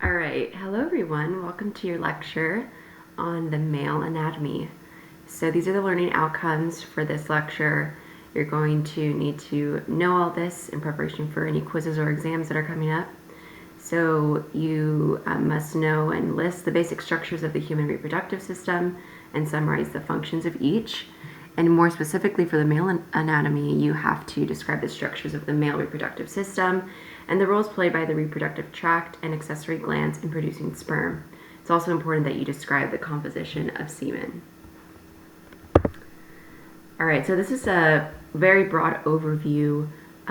All right, hello everyone. Welcome to your lecture on the male anatomy. So these are the learning outcomes for this lecture. You're going to need to know all this in preparation for any quizzes or exams that are coming up. So you must know and list the basic structures of the human reproductive system and summarize the functions of each. And more specifically for the male anatomy, you have to describe the structures of the male reproductive system and the roles played by the reproductive tract and accessory glands in producing sperm. It's also important that you describe the composition of semen. All right, so this is a very broad overview.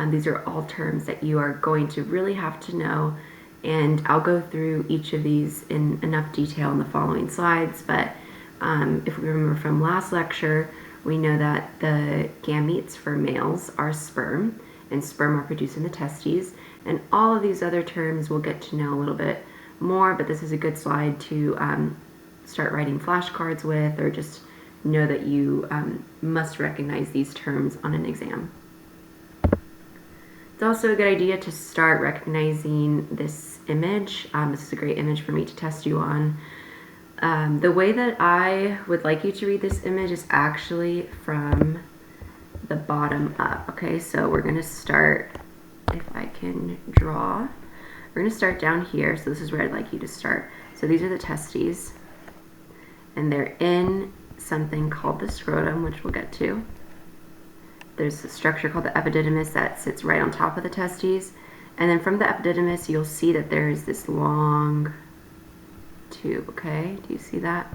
These are all terms that you are going to really have to know, and I'll go through each of these in enough detail in the following slides, but if we remember from last lecture, we know that the gametes for males are sperm, and sperm are produced in the testes, and all of these other terms we'll get to know a little bit more, but this is a good slide to start writing flashcards with, or just know that you must recognize these terms on an exam. It's also a good idea to start recognizing this image. This is a great image for me to test you on. The way that I would like you to read this image is actually from the bottom up. Okay, so we're going to start, if I can draw, we're going to start down here. So this is where I'd like you to start. So these are the testes, and they're in something called the scrotum, which we'll get to. There's a structure called the epididymis that sits right on top of the testes, and then from the epididymis you'll see that there's this long tube. Okay, do you see that?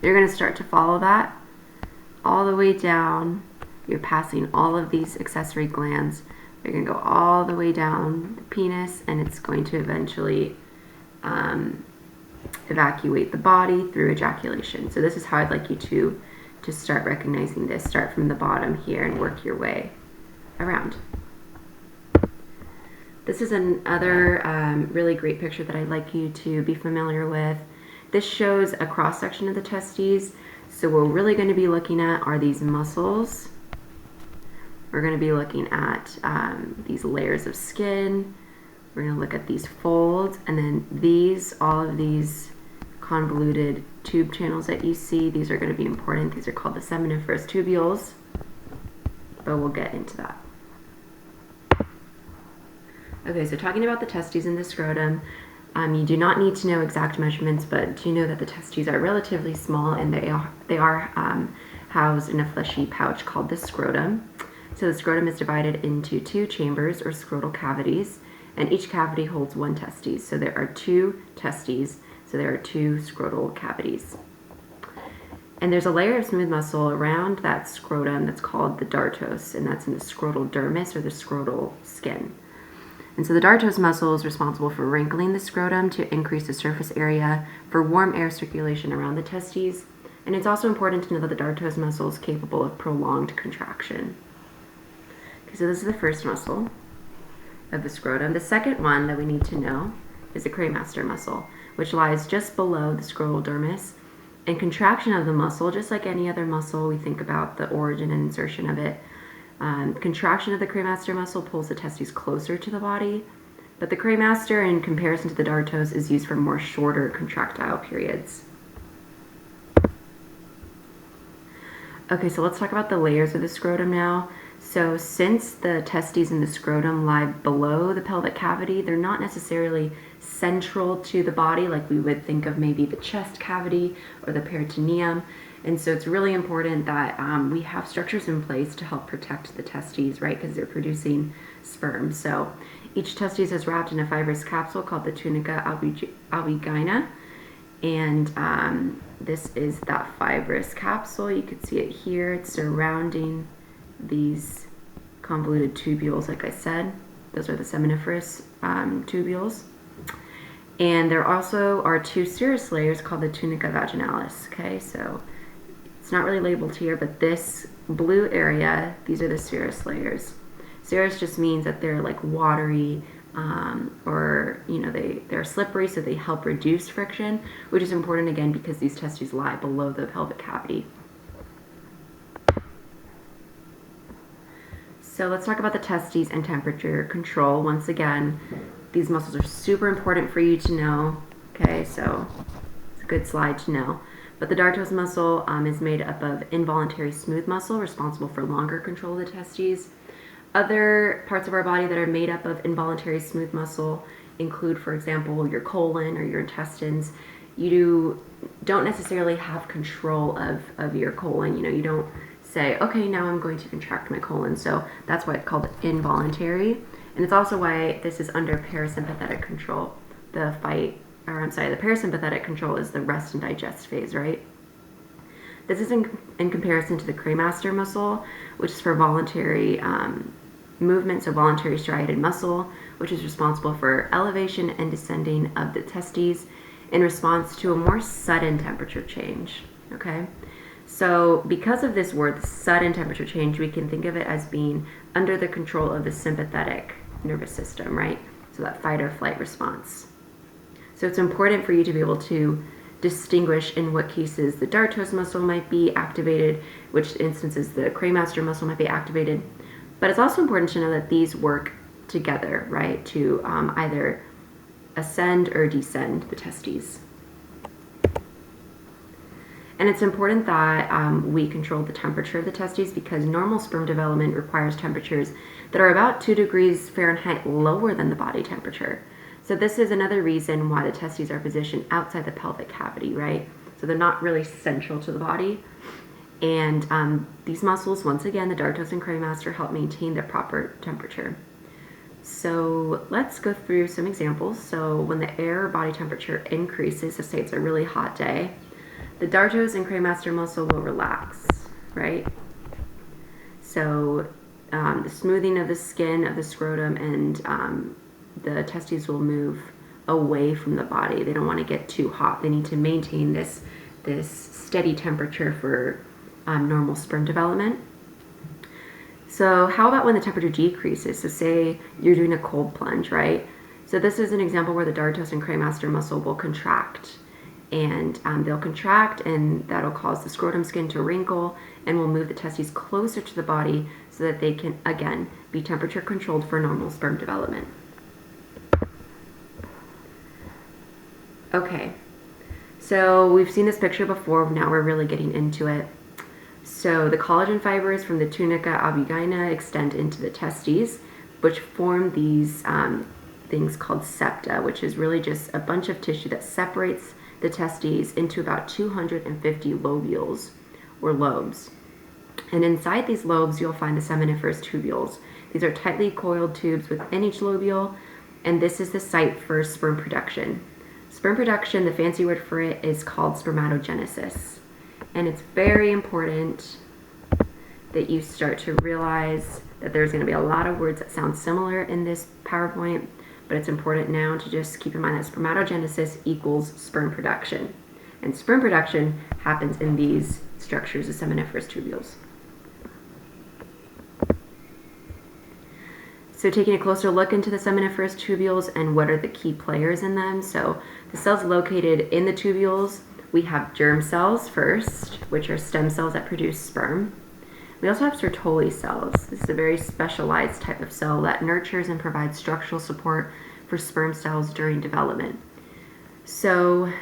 You're going to start to follow that all the way down. You're passing all of these accessory glands. You're going to go all the way down the penis, and it's going to eventually evacuate the body through ejaculation. So this is how I'd like you to start recognizing this. Start from the bottom here and work your way around. This is another really great picture that I'd like you to be familiar with. This shows a cross-section of the testes. So what we're really going to be looking at are these muscles. We're going to be looking at these layers of skin. We're going to look at these folds, and then all of these convoluted tube channels that you see, these are going to be important. These are called the seminiferous tubules, but we'll get into that. Okay, so talking about the testes and the scrotum, you do not need to know exact measurements, but do know that the testes are relatively small, and they are housed in a fleshy pouch called the scrotum. So the scrotum is divided into two chambers or scrotal cavities, and each cavity holds one testes. So there are two testes, so there are two scrotal cavities. And there's a layer of smooth muscle around that scrotum that's called the dartos, and that's in the scrotal dermis, or the scrotal skin. And so the dartos muscle is responsible for wrinkling the scrotum to increase the surface area for warm air circulation around the testes. And it's also important to know that the dartos muscle is capable of prolonged contraction. Okay, so this is the first muscle of the scrotum. The second one that we need to know is the cremaster muscle, which lies just below the scrotal dermis. And contraction of the muscle, just like any other muscle, we think about the origin and insertion of it. Contraction of the cremaster muscle pulls the testes closer to the body, but the cremaster, in comparison to the dartos, is used for more shorter contractile periods. Okay, so let's talk about the layers of the scrotum now. So since the testes and the scrotum lie below the pelvic cavity, they're not necessarily central to the body like we would think of maybe the chest cavity or the peritoneum. And so it's really important that we have structures in place to help protect the testes, right? Because they're producing sperm. So each testes is wrapped in a fibrous capsule called the tunica albigina. And this is that fibrous capsule. You can see it here. It's surrounding these convoluted tubules, like I said. Those are the seminiferous tubules. And there also are two serous layers called the tunica vaginalis. Okay, so it's not really labeled here, but this blue area, these are the serous layers. Serous just means that they're like watery, or they're slippery, so they help reduce friction, which is important again because these testes lie below the pelvic cavity. So let's talk about the testes and temperature control. Once again, these muscles are super important for you to know. Okay, so it's a good slide to know. But the dartos muscle is made up of involuntary smooth muscle, responsible for longer control of the testes. Other parts of our body that are made up of involuntary smooth muscle include, for example, your colon or your intestines. You don't necessarily have control of your colon. You know, you don't say, okay, now I'm going to contract my colon. So that's why it's called involuntary. And it's also why this is under parasympathetic control. The parasympathetic control is the rest and digest phase, right? This is in comparison to the cremaster muscle, which is for voluntary movement, so voluntary striated muscle, which is responsible for elevation and descending of the testes in response to a more sudden temperature change, okay? So because of this word, sudden temperature change, we can think of it as being under the control of the sympathetic nervous system, right? So that fight or flight response. So it's important for you to be able to distinguish in what cases the dartos muscle might be activated, which instances the cremaster muscle might be activated. But it's also important to know that these work together, right, to either ascend or descend the testes. And it's important that we control the temperature of the testes, because normal sperm development requires temperatures that are about 2 degrees Fahrenheit lower than the body temperature. So this is another reason why the testes are positioned outside the pelvic cavity, right? So they're not really central to the body. And these muscles, once again, the dartos and cremaster, help maintain the proper temperature. So let's go through some examples. So when the air or body temperature increases, so say it's a really hot day, the dartos and cremaster muscle will relax, right? So the smoothing of the skin of the scrotum and the testes will move away from the body. They don't want to get too hot. They need to maintain this steady temperature for normal sperm development. So how about when the temperature decreases? So say you're doing a cold plunge, right? So this is an example where the dartos and cremaster muscle will contract. And they'll contract, and that'll cause the scrotum skin to wrinkle, and will move the testes closer to the body so that they can, again, be temperature controlled for normal sperm development. Okay, so we've seen this picture before. Now we're really getting into it. So the collagen fibers from the tunica albuginea extend into the testes, which form these things called septa, which is really just a bunch of tissue that separates the testes into about 250 lobules or lobes. And inside these lobes, you'll find the seminiferous tubules. These are tightly coiled tubes within each lobule, and this is the site for sperm production. Sperm production, the fancy word for it, is called spermatogenesis. And it's very important that you start to realize that there's going to be a lot of words that sound similar in this PowerPoint, but it's important now to just keep in mind that spermatogenesis equals sperm production. And sperm production happens in these structures, the seminiferous tubules. So taking a closer look into the seminiferous tubules and what are the key players in them. So the cells located in the tubules, we have germ cells first, which are stem cells that produce sperm. We also have Sertoli cells. This is a very specialized type of cell that nurtures and provides structural support for sperm cells during development. So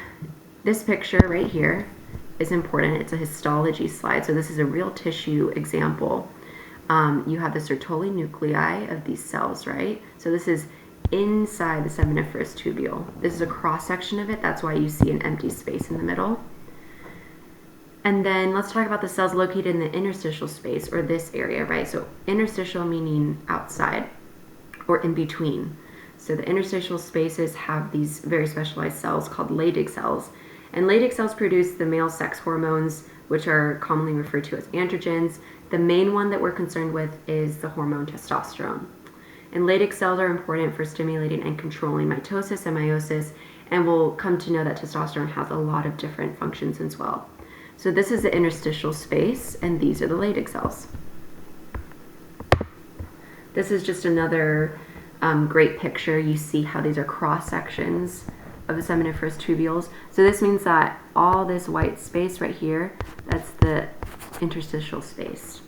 this picture right here is important. It's a histology slide. So this is a real tissue example. You have the Sertoli nuclei of these cells, right? So this is inside the seminiferous tubule. This is a cross section of it. That's why you see an empty space in the middle. And then let's talk about the cells located in the interstitial space, or this area, right? So interstitial meaning outside or in between. So the interstitial spaces have these very specialized cells called Leydig cells. And Leydig cells produce the male sex hormones, which are commonly referred to as androgens. The main one that we're concerned with is the hormone testosterone. And Leydig cells are important for stimulating and controlling mitosis and meiosis, and we'll come to know that testosterone has a lot of different functions as well. So this is the interstitial space, and these are the Leydig cells. This is just another great picture. You see how these are cross sections of the seminiferous tubules. So this means that all this white space right here, that's the interstitial space.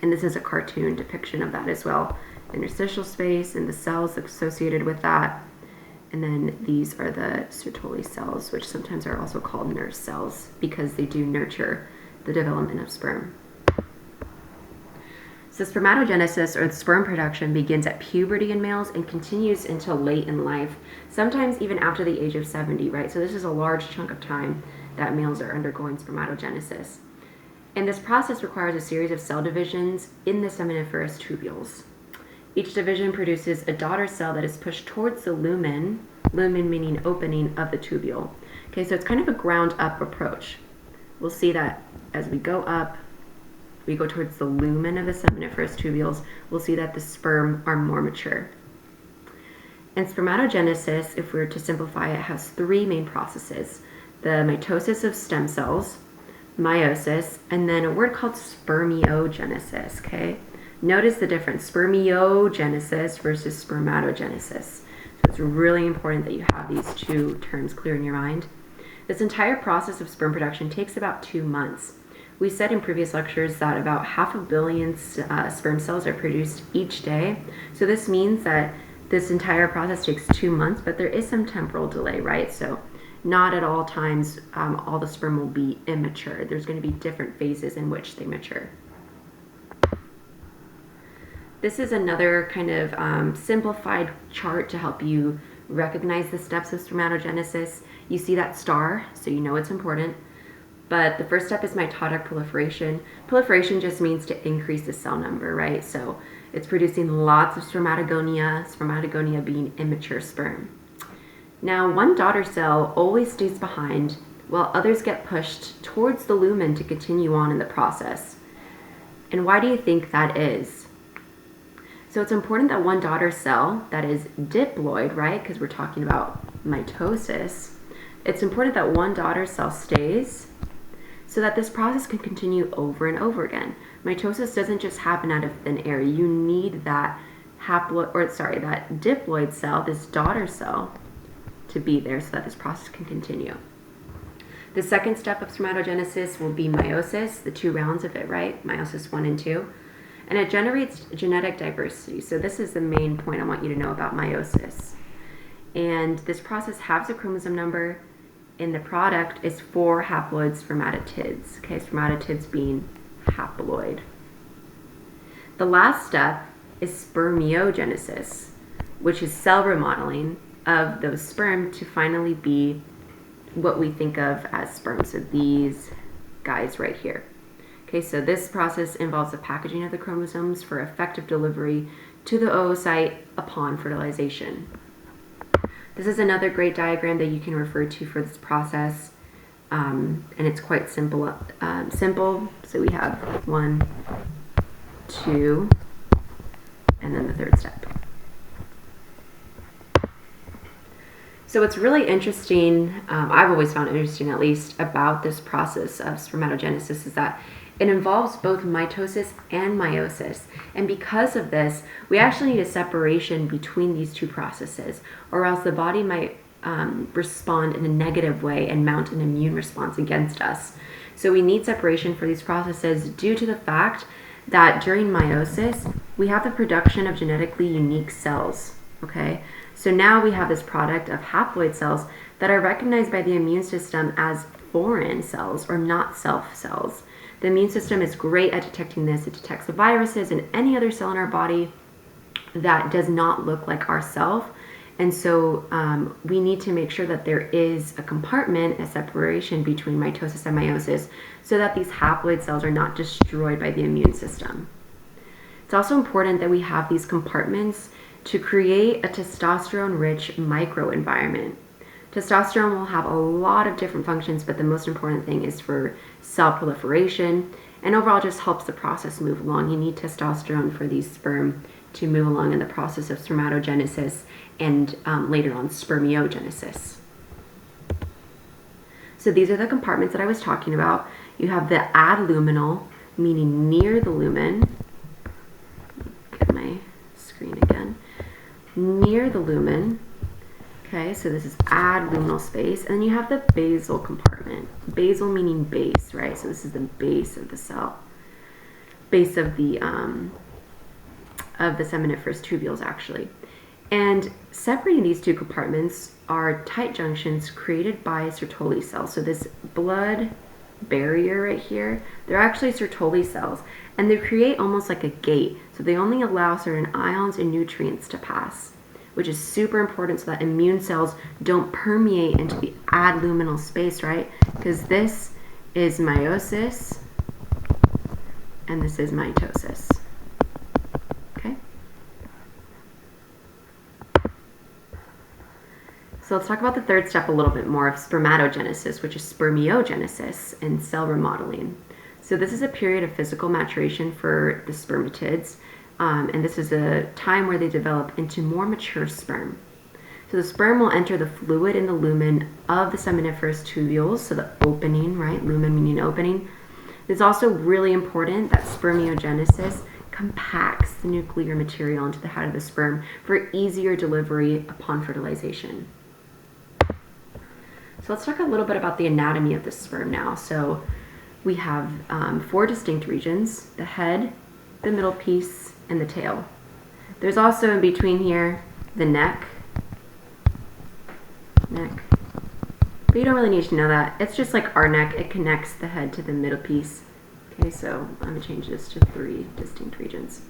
And this is a cartoon depiction of that as well interstitial space and the cells associated with that. And then these are the Sertoli cells, which sometimes are also called nurse cells because they do nurture the development of sperm. So spermatogenesis, or sperm production, begins at puberty in males and continues until late in life, sometimes even after the age of 70, right? So this is a large chunk of time that males are undergoing spermatogenesis. And this process requires a series of cell divisions in the seminiferous tubules. Each division produces a daughter cell that is pushed towards the lumen meaning opening of the tubule. Okay, so it's kind of a ground up approach. We'll see that as we go up, we go towards the lumen of the seminiferous tubules, we'll see that the sperm are more mature. And spermatogenesis, if we were to simplify it, has three main processes: the mitosis of stem cells, meiosis, and then a word called spermiogenesis, okay? Notice the difference, spermiogenesis versus spermatogenesis. So it's really important that you have these two terms clear in your mind. This entire process of sperm production takes about 2 months. We said in previous lectures that about 500 million sperm cells are produced each day. So this means that this entire process takes 2 months, but there is some temporal delay, right? So not at all times all the sperm will be immature. There's going to be different phases in which they mature. This is another kind of simplified chart to help you recognize the steps of spermatogenesis. You see that star, so you know it's important. But the first step is mitotic proliferation. Proliferation just means to increase the cell number, right? So it's producing lots of spermatogonia being immature sperm. Now, one daughter cell always stays behind while others get pushed towards the lumen to continue on in the process. And why do you think that is? So it's important that one daughter cell that is diploid, right? Because we're talking about mitosis. It's important that one daughter cell stays so that this process can continue over and over again. Mitosis doesn't just happen out of thin air. You need that that diploid cell, this daughter cell, to be there so that this process can continue. The second step of spermatogenesis will be meiosis, the 2 rounds of it, right? Meiosis 1 and 2. And it generates genetic diversity. So this is the main point I want you to know about meiosis. And this process halves a chromosome number, and the product is 4 haploid spermatotids. Okay, spermatotids being haploid. The last step is spermiogenesis, which is cell remodeling of those sperm to finally be what we think of as sperm. So these guys right here. Okay, so this process involves the packaging of the chromosomes for effective delivery to the oocyte upon fertilization. This is another great diagram that you can refer to for this process, and it's quite simple. So we have 1, 2, and then the third step. So what's really interesting, I've always found interesting at least, about this process of spermatogenesis is that it involves both mitosis and meiosis. And because of this, we actually need a separation between these two processes, or else the body might respond in a negative way and mount an immune response against us. So we need separation for these processes due to the fact that during meiosis, we have the production of genetically unique cells, okay? So now we have this product of haploid cells that are recognized by the immune system as foreign cells or not self cells. The immune system is great at detecting this. It detects the viruses and any other cell in our body that does not look like ourself. And so we need to make sure that there is a compartment, a separation between mitosis and meiosis so that these haploid cells are not destroyed by the immune system. It's also important that we have these compartments to create a testosterone-rich microenvironment. Testosterone will have a lot of different functions, but the most important thing is for cell proliferation, and overall just helps the process move along. You need testosterone for these sperm to move along in the process of spermatogenesis and later on spermiogenesis. So these are the compartments that I was talking about. You have the adluminal, meaning near the lumen. Get my screen again. Near the lumen. Okay, so this is adluminal space. And then you have the basal compartment. Basal meaning base, right? So this is the base of the cell. Base of the of the seminiferous tubules, actually. And separating these two compartments are tight junctions created by Sertoli cells. So this blood barrier right here, they're actually Sertoli cells, and they create almost like a gate. So they only allow certain ions and nutrients to pass, which is super important so that immune cells don't permeate into the adluminal space, right? Because this is meiosis and this is mitosis. Okay? So let's talk about the third step a little bit more of spermatogenesis, which is spermiogenesis and cell remodeling. So this is a period of physical maturation for the spermatids, and this is a time where they develop into more mature sperm. So the sperm will enter the fluid in the lumen of the seminiferous tubules, so the opening, right? Lumen meaning opening. It's also really important that spermiogenesis compacts the nuclear material into the head of the sperm for easier delivery upon fertilization. So let's talk a little bit about the anatomy of the sperm now. So we have 4 distinct regions: the head, the middle piece, and the tail. There's also in between here the neck, but you don't really need to know that. It's just like our neck, it connects the head to the middle piece. Okay, so I'm going to change this to 3 distinct regions.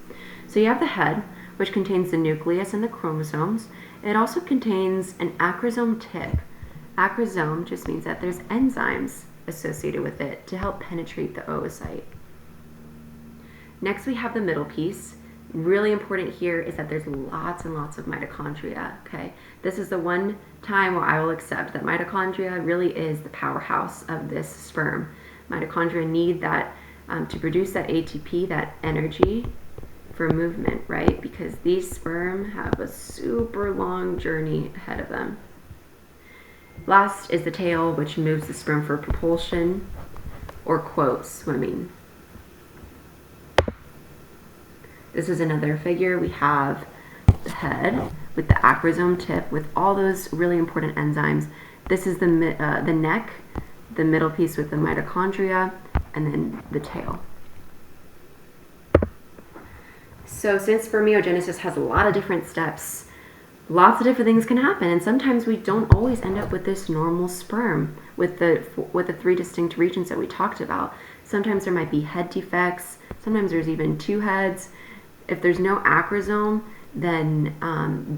So you have the head, which contains the nucleus and the chromosomes. It also contains an acrosome tip. Acrosome just means that there's enzymes associated with it to help penetrate the oocyte. Next we have the middle piece. Really important here is that there's lots and lots of mitochondria, okay? This is the one time where I will accept that mitochondria really is the powerhouse of this sperm. Mitochondria need that to produce that ATP, that energy for movement, right? Because these sperm have a super long journey ahead of them. Last is the tail, which moves the sperm for propulsion or, quote, swimming. This is another figure. We have the head with the acrosome tip with all those really important enzymes. This is the neck, the middle piece with the mitochondria, and then the tail. So since spermiogenesis has a lot of different steps, lots of different things can happen, and sometimes we don't always end up with this normal sperm with the 3 distinct regions that we talked about. Sometimes there might be head defects. Sometimes there's even 2 heads. If there's no acrosome, then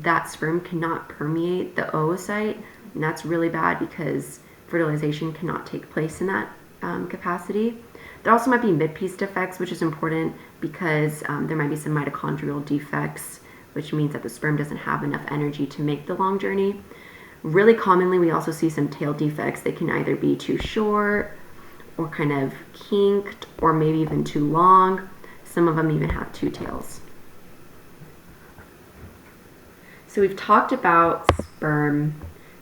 that sperm cannot permeate the oocyte, and that's really bad because fertilization cannot take place in that capacity. There also might be mid-piece defects, which is important because there might be some mitochondrial defects, which means that the sperm doesn't have enough energy to make the long journey. Really commonly, we also see some tail defects. They can either be too short or kind of kinked or maybe even too long. Some of them even have 2 tails. So we've talked about sperm.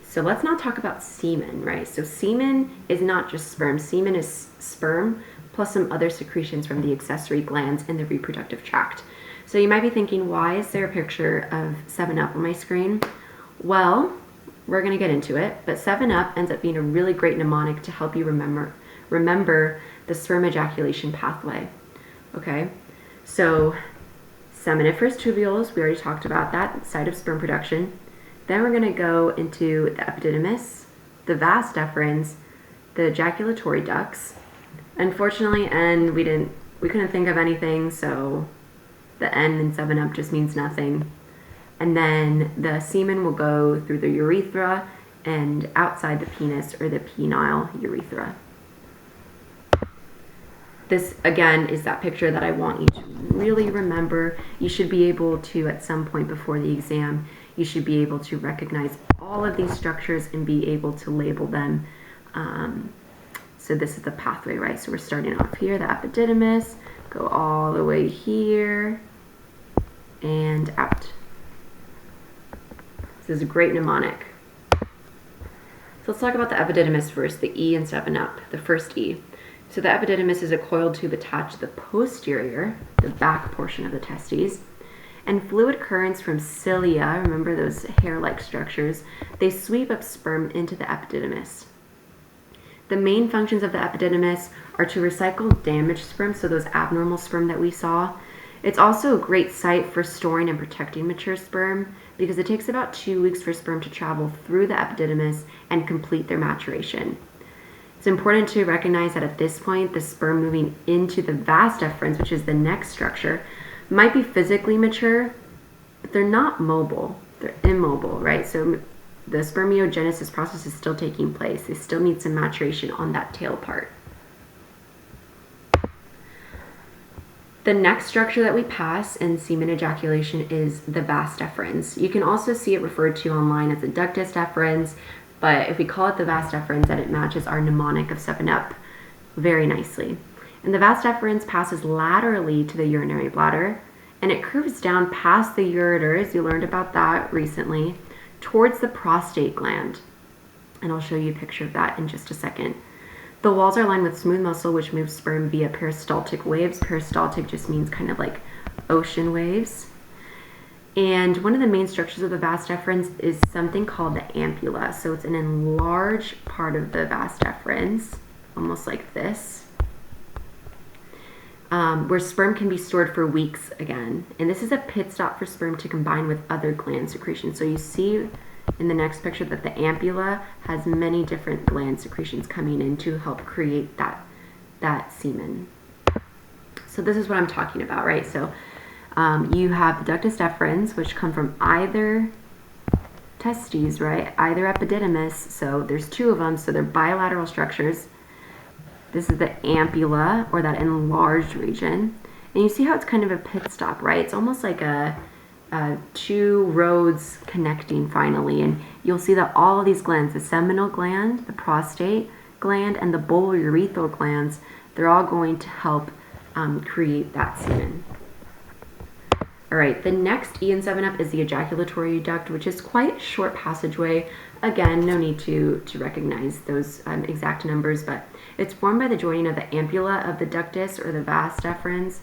So let's now talk about semen, right? So semen is not just sperm. Semen is sperm plus some other secretions from the accessory glands in the reproductive tract. So you might be thinking, why is there a picture of 7-Up on my screen? Well, we're going to get into it, but 7-Up ends up being a really great mnemonic to help you remember the sperm ejaculation pathway. Okay, so seminiferous tubules, we already talked about that, site of sperm production. Then we're going to go into the epididymis, the vas deferens, the ejaculatory ducts. Unfortunately, we couldn't think of anything, so the N in 7-Up just means nothing. And then the semen will go through the urethra and outside the penis, or the penile urethra. This, again, is that picture that I want you to really remember. You should be able to, at some point before the exam, you should be able to recognize all of these structures and be able to label them. So this is the pathway, right? So we're starting off here, the epididymis, go all the way here and out. This is a great mnemonic. So let's talk about the epididymis first, the E in 7-Up, the first E. So the epididymis is a coiled tube attached to the posterior, the back portion of the testes, and fluid currents from cilia, remember those hair-like structures, they sweep up sperm into the epididymis. The main functions of the epididymis are to recycle damaged sperm, so those abnormal sperm that we saw. It's also a great site for storing and protecting mature sperm because it takes about 2 weeks for sperm to travel through the epididymis and complete their maturation. It's important to recognize that at this point, the sperm moving into the vas deferens, which is the next structure, might be physically mature, but they're not mobile. They're immobile, right? So the spermiogenesis process is still taking place. They still need some maturation on that tail part. The next structure that we pass in semen ejaculation is the vas deferens. You can also see it referred to online as the ductus deferens, but if we call it the vas deferens, then it matches our mnemonic of 7-Up very nicely. And the vas deferens passes laterally to the urinary bladder, and it curves down past the ureters, you learned about that recently, towards the prostate gland. And I'll show you a picture of that in just a second. The walls are lined with smooth muscle, which moves sperm via peristaltic waves. Peristaltic just means kind of like ocean waves. And one of the main structures of the vas deferens is something called the ampulla. So it's an enlarged part of the vas deferens, almost like this, where sperm can be stored for weeks again. And this is a pit stop for sperm to combine with other gland secretions. So you see in the next picture that the ampulla has many different gland secretions coming in to help create that semen. So this is what I'm talking about, right? So you have the ductus deferens, which come from either testes, right? Either epididymis. So there's 2 of them, so they're bilateral structures. This is the ampulla, or that enlarged region. And you see how it's kind of a pit stop, right? It's almost like a 2 roads connecting finally, and you'll see that all of these glands, the seminal gland, the prostate gland, and the bulbourethral glands, they're all going to help create that semen. All right, the next E in 7-Up is the ejaculatory duct, which is quite a short passageway. Again, no need to recognize those exact numbers, but it's formed by the joining of the ampulla of the ductus, or the vas deferens,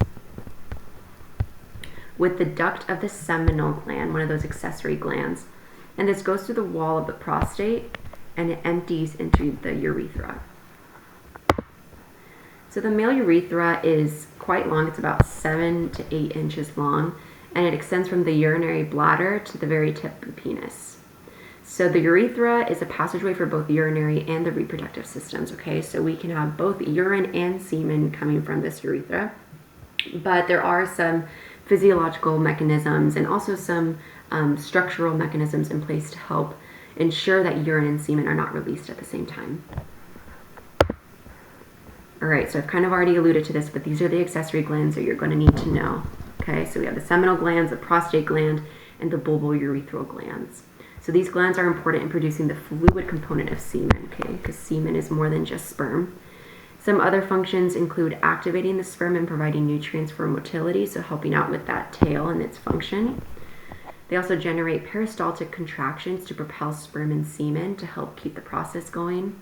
with the duct of the seminal gland, one of those accessory glands. And this goes through the wall of the prostate, and it empties into the urethra. So the male urethra is quite long. It's about 7 to 8 inches long, and it extends from the urinary bladder to the very tip of the penis. So the urethra is a passageway for both the urinary and the reproductive systems, okay? So we can have both urine and semen coming from this urethra, but there are some physiological mechanisms and also some structural mechanisms in place to help ensure that urine and semen are not released at the same time. All right, so I've kind of already alluded to this, but these are the accessory glands that you're going to need to know. Okay, so we have the seminal glands, the prostate gland, and the bulbourethral glands. So these glands are important in producing the fluid component of semen, okay, because semen is more than just sperm. Some other functions include activating the sperm and providing nutrients for motility, so helping out with that tail and its function. They also generate peristaltic contractions to propel sperm and semen to help keep the process going.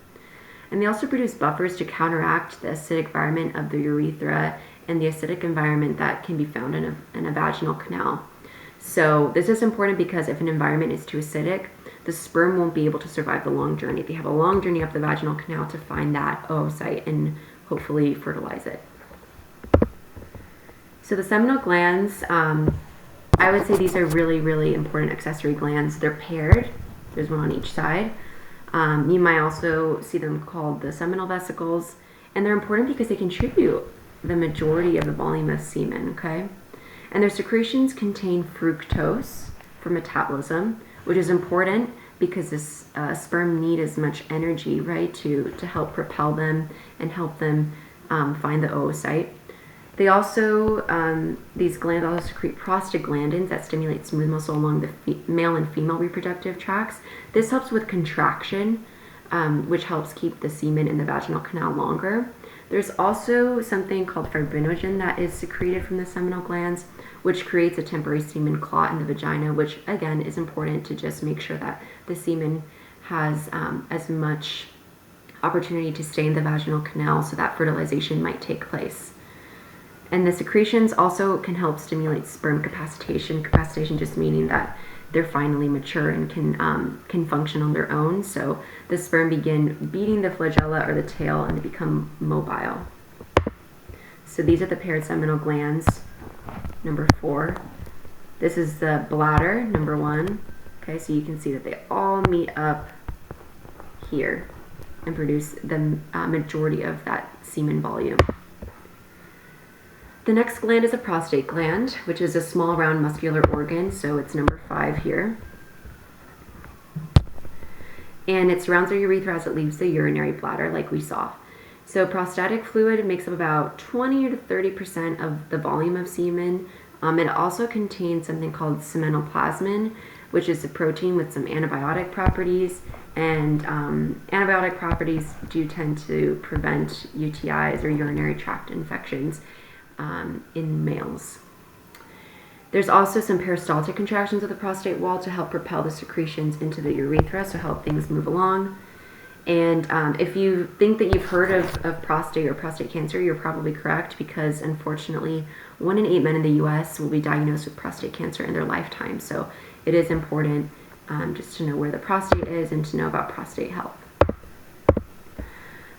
And they also produce buffers to counteract the acidic environment of the urethra and the acidic environment that can be found in a vaginal canal. So this is important because if an environment is too acidic, the sperm won't be able to survive the long journey. They have a long journey up the vaginal canal to find that oocyte and hopefully fertilize it. So the seminal glands, I would say these are really, really important accessory glands. They're paired. There's one on each side. You might also see them called the seminal vesicles, and they're important because they contribute the majority of the volume of semen, okay? And their secretions contain fructose for metabolism, which is important because this sperm need as much energy, right, to help propel them and help them find the oocyte. They also, these glands also secrete prostaglandins that stimulate smooth muscle along the male and female reproductive tracts. This helps with contraction, which helps keep the semen in the vaginal canal longer. There's also something called fibrinogen that is secreted from the seminal glands, which creates a temporary semen clot in the vagina, which again is important to just make sure that the semen has as much opportunity to stay in the vaginal canal so that fertilization might take place. And the secretions also can help stimulate sperm capacitation. Capacitation just meaning that they're finally mature and can function on their own. So the sperm begin beating the flagella or the tail and they become mobile. So these are the paired seminal glands. number 4. This is the bladder, number 1. Okay, so you can see that they all meet up here and produce the majority of that semen volume. The next gland is a prostate gland, which is a small round muscular organ, so it's number 5 here. And it surrounds the urethra as it leaves the urinary bladder, like we saw. So prostatic fluid makes up about 20 to 30% of the volume of semen. It also contains something called seminoplasmin, which is a protein with some antibiotic properties. And antibiotic properties do tend to prevent UTIs or urinary tract infections in males. There's also some peristaltic contractions of the prostate wall to help propel the secretions into the urethra, so help things move along. And if you think that you've heard of prostate or prostate cancer, you're probably correct, because unfortunately 1 in 8 men in the US will be diagnosed with prostate cancer in their lifetime. So it is important just to know where the prostate is and to know about prostate health.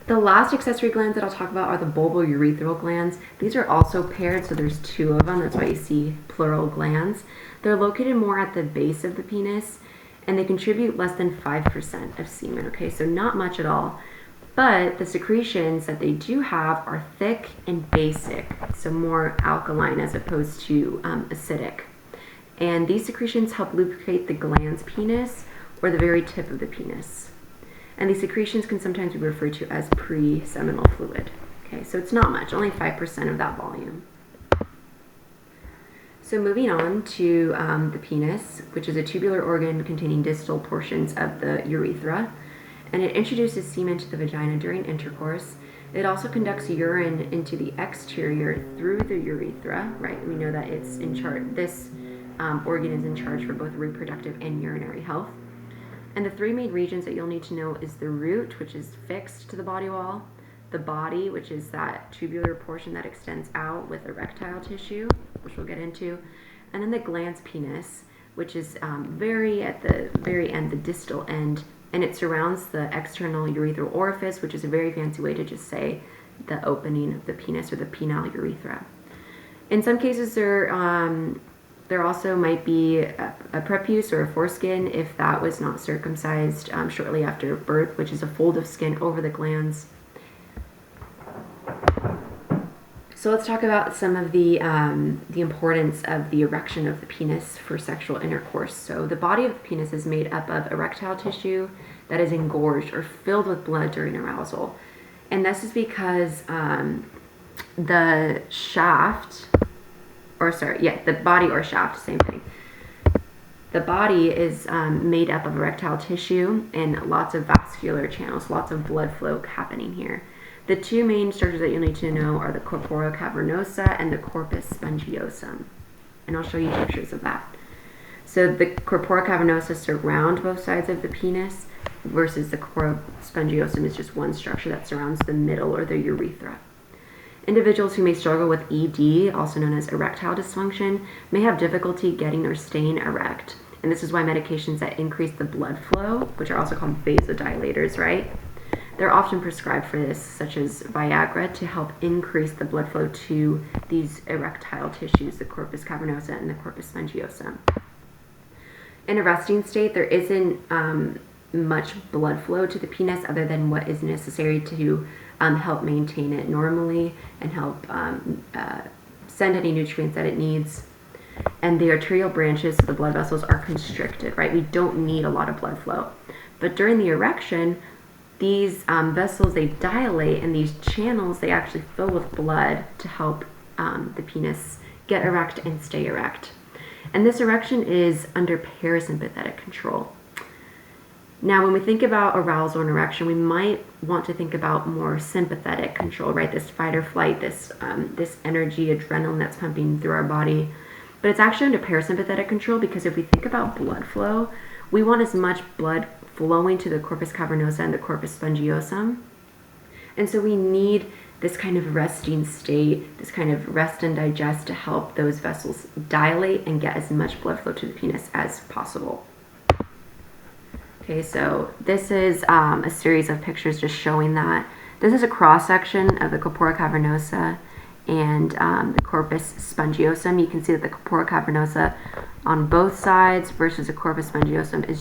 The last accessory glands that I'll talk about are the bulbourethral glands. These are also paired, so there's 2 of them. That's why you see plural glands. They're located more at the base of the penis, and they contribute less than 5% of semen, okay? So not much at all. But the secretions that they do have are thick and basic, so more alkaline as opposed to acidic. And these secretions help lubricate the glans penis or the very tip of the penis. And these secretions can sometimes be referred to as pre-seminal fluid. Okay, so it's not much, only 5% of that volume. So moving on to the penis, which is a tubular organ containing distal portions of the urethra, and it introduces semen to the vagina during intercourse. It also conducts urine into the exterior through the urethra, right? We know that it's in charge. This organ is in charge for both reproductive and urinary health. And the 3 main regions that you'll need to know is the root, which is fixed to the body wall, the body, which is that tubular portion that extends out with erectile tissue, which we'll get into, and then the glans penis, which is very at the very end, the distal end, and it surrounds the external urethral orifice, which is a very fancy way to just say the opening of the penis or the penile urethra. In some cases, there also might be a prepuce or a foreskin if that was not circumcised shortly after birth, which is a fold of skin over the glans. So let's talk about some of the importance of the erection of the penis for sexual intercourse. So the body of the penis is made up of erectile tissue that is engorged or filled with blood during arousal. And this is because the shaft, the body or shaft, same thing. The body is made up of erectile tissue and lots of vascular channels, lots of blood flow happening here. The 2 main structures that you'll need to know are the corpora cavernosa and the corpus spongiosum. And I'll show you pictures of that. So the corpora cavernosa surround both sides of the penis, versus the corpus spongiosum is just one structure that surrounds the middle or the urethra. Individuals who may struggle with ED, also known as erectile dysfunction, may have difficulty getting or staying erect. And this is why medications that increase the blood flow, which are also called vasodilators, right? They're often prescribed for this, such as Viagra, to help increase the blood flow to these erectile tissues, the corpus cavernosa and the corpus spongiosum. In a resting state, there isn't much blood flow to the penis other than what is necessary to help maintain it normally and help send any nutrients that it needs. And the arterial branches, so the blood vessels, are constricted, right? We don't need a lot of blood flow. But during the erection, these vessels, they dilate, and these channels, they actually fill with blood to help the penis get erect and stay erect. And this erection is under parasympathetic control. Now, when we think about arousal and erection, we might want to think about more sympathetic control, right? This fight or flight, this energy, adrenaline that's pumping through our body. But it's actually under parasympathetic control, because if we think about blood flow, we want as much blood flowing to the corpus cavernosa and the corpus spongiosum. And so we need this kind of resting state, this kind of rest and digest to help those vessels dilate and get as much blood flow to the penis as possible. Okay, so this is a series of pictures just showing that. This is a cross-section of the corpora cavernosa, and the corpus spongiosum. You can see that the corpora cavernosa on both sides versus the corpus spongiosum is